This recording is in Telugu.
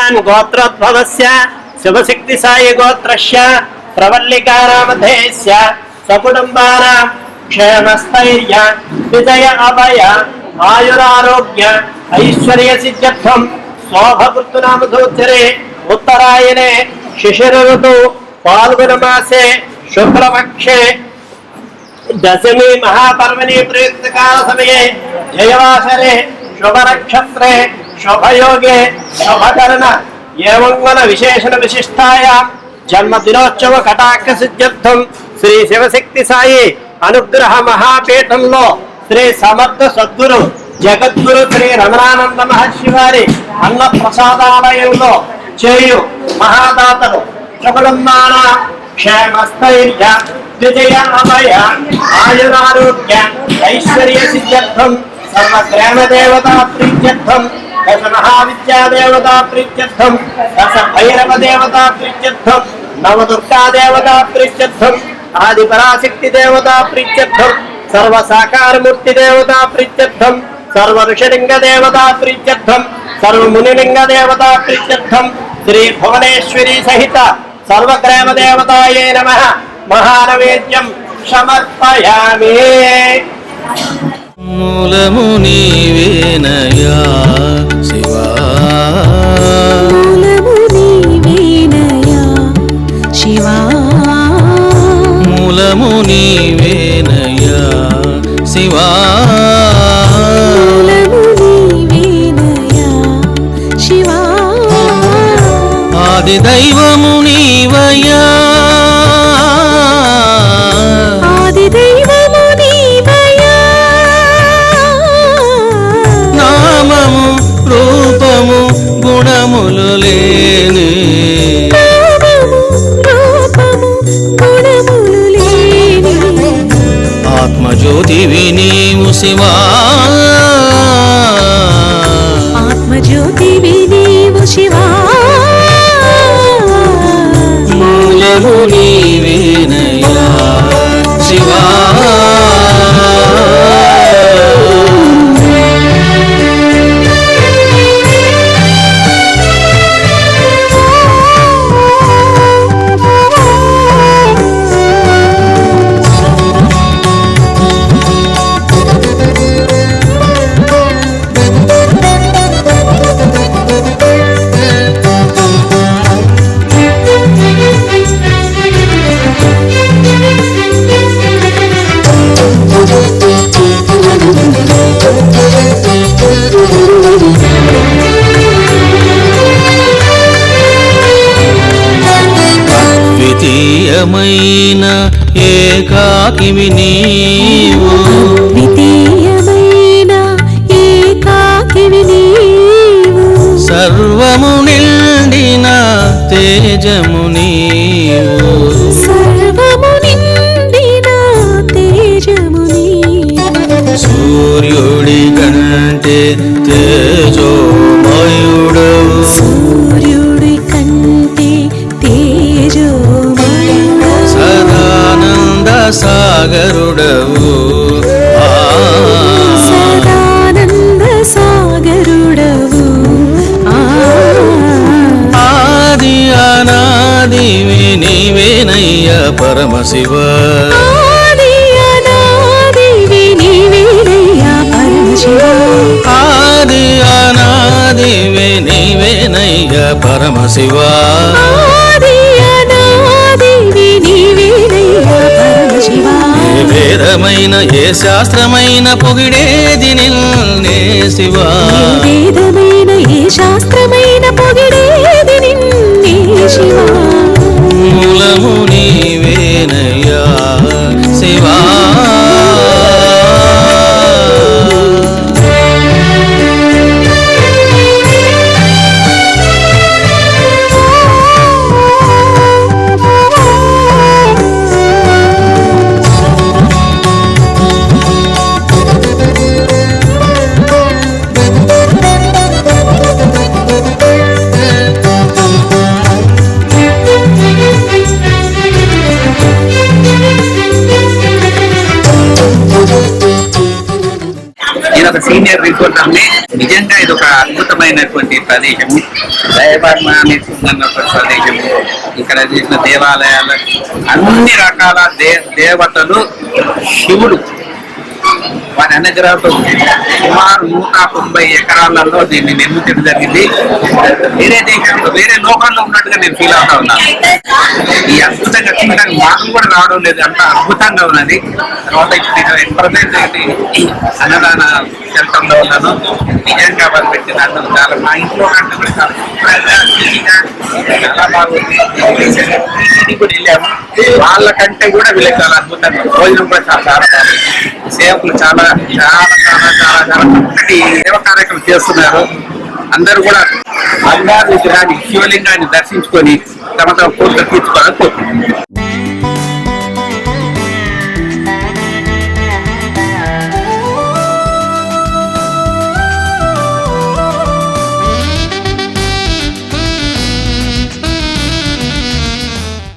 భగవాన్ గోత్రోద్భవస్య శివశక్తి సాయి గోత్రస్య ప్రవల్లికానామధేయస్య సకుటుంబానాం క్షేమస్థైర్య విజయ అభయ ఆయురారోగ్య ఐశ్వర్య సిద్ధ్యర్థం శోభకృత్నామ సంవత్సరే ఉత్తరాయణే శిశిర ఋతు फाल्गुन मासे शुक्लपक्षे दशमी महापर्वणि प्रयुक्त काल समये जयवासरे शुभ नक्षत्रे शुभ योगे शुभकरण एवं विशेषण विशिष्टाया जन्म दिनोत्सव कटाक्ष सिद्ध्यर्थम श्री शिवशक्ति साई अनुग्रह महापीठंलो श्री समर्थ सद्गुरु जगद्गुरु श्री रमणानंद महर्षि वारी अन्न प्रसादालयंलो చేయు మహాదాతలు శుభలంబాన క్షేమస్థైర్య విజయ అభయ ఆయురారోగ్య ఐశ్వర్య సిద్ధ్యర్థం సర్వ గ్రామ దేవతా ప్రీత్యర్థం దశ మహావిద్యా దేవతా ప్రీత్యర్థం దశ భైరవ దేవతా ప్రీత్యర్థం నవదుర్గా దేవతా ప్రీత్యర్థం ఆది పరాశక్తి దేవతా ప్రీత్యర్థం సర్వ సాకారమూర్తి దేవతా ప్రీత్యర్థం సర్వ ఋషిలింగ దేవతా ప్రీత్యర్థం సర్వ మునిలింగ దేవతా ప్రీత్యర్థం श्री भुवनेश्वरी सहित सर्वग्राम देवताये नमः महानैवेद्यं समर्पयामि। मूलमु नीवेनया शिवा मूलमु नीवेनया शिवा मूलमु नीवेनया शिवा ఆదిదైవము నీవయ్యా ఆదిదైవము నీవయ్యా నామము రూపము గుణములు లేని ఆత్మజ్యోతివి నీవు శివా ఆత్మజ్యోతివి నీవు శివా మూలము నీవేనయ్యా శివా ద్వితీయమైన ఏకాకివి నీవు ద్వితీయమైన ఏకాకివి నీవు సర్వము నిండిన తేజము నీవు సర్వము నిండిన తేజము నీవు సూర్యుడి కంటే తేజోమయుడవు సూర్యుడి కంటే తేజోమయుడవు సదానంద సాగరుడవు సదానంద సాగరుడవు ఆది అనాదివి నీవేనయ్య పరమశివ ఆది అనాదివి నీవేనయ్యా పరమశివ ఆది అనాదివి నీవేనయ్య పరమశివ ఆది అనాదివి నీవేనయ్యా పరమశివ ఏ వేదమైన ఏ శాస్త్రమైన పొగిడేది నిన్నే శివా ఏ వేదమైన ఏ శాస్త్రమైన పొగిడేది నిన్నే శివా మూలము నీవేనయ్యా శివా సీనియర్ రిపోర్టర్ ని. నిజంగా ఇది ఒక అద్భుతమైనటువంటి ప్రదేశం, దైవాభిమానికి ఉన్నటువంటి ప్రదేశం. ఇక్కడ చేసిన దేవాలయాలు అన్ని రకాల దేవతలు, శివుడు వారి అనుగ్రహంతో సుమారు 190 ఎకరాలలో దీన్ని నిర్మించడం జరిగింది. వేరే దేశంలో, వేరే లోకాల్లో ఉన్నట్టుగా నేను ఫీల్ అవుతా ఉన్నాను. ఈ అద్భుతంగా చూడడానికి మాటలు కూడా రావడం లేదు, అంత అద్భుతంగా ఉన్నది. తర్వాత ప్రజెంట్ అన్నదాన శంఖంలో ఉన్నాను. నిజంగా వాళ్ళు పెట్టిన అన్నం చాలా, మా ఇంట్లో కంటే కూడా చాలా శుభ్రంగా, నీట్గా, చాలా బాగుంది. ఇంటికి కూడా వెళ్ళాము, వాళ్ళకంటే కూడా వీళ్ళకి చాలా అద్భుతంగా, భోజనం కూడా చాలా చాలా బాగుంది. సేవకులు చాలా చాలా చాలా చాలా చాలా చక్కటి సేవ కార్యక్రమం చేస్తున్నారు. అందరూ కూడా బంగారు విగ్రహాన్ని, శివలింగాన్ని దర్శించుకొని తమ తమ కోరికలు తీర్చుకోవాలని కోరుకుంటున్నారు.